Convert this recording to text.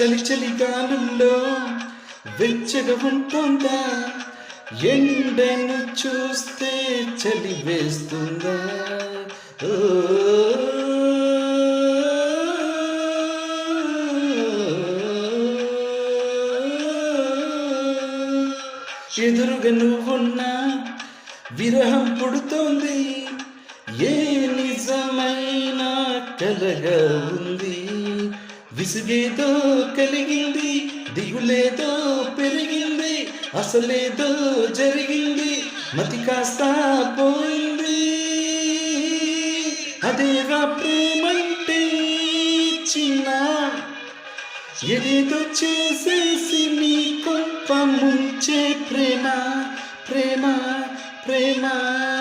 చలి చలి గాలుల్లో వెచ్చగా ఉంటుందా, ఎండను చూస్తే చలి వేస్తుందా? ఓ ఎదురుగా నువ్వున్నా విరహం పుడుతోంది, ఏ నిజమైన కలగా ఉంది. విసుగేదో కలిగింది, దిగులేదో పెరిగింది, అసలేదో జరిగింది, మతి కాస్త పోయింది. అదేగా ప్రేమంటే చిన్న, ఏదేదో చేసేసి నీ కొంప ముంచే ప్రేమ ప్రేమ ప్రేమ.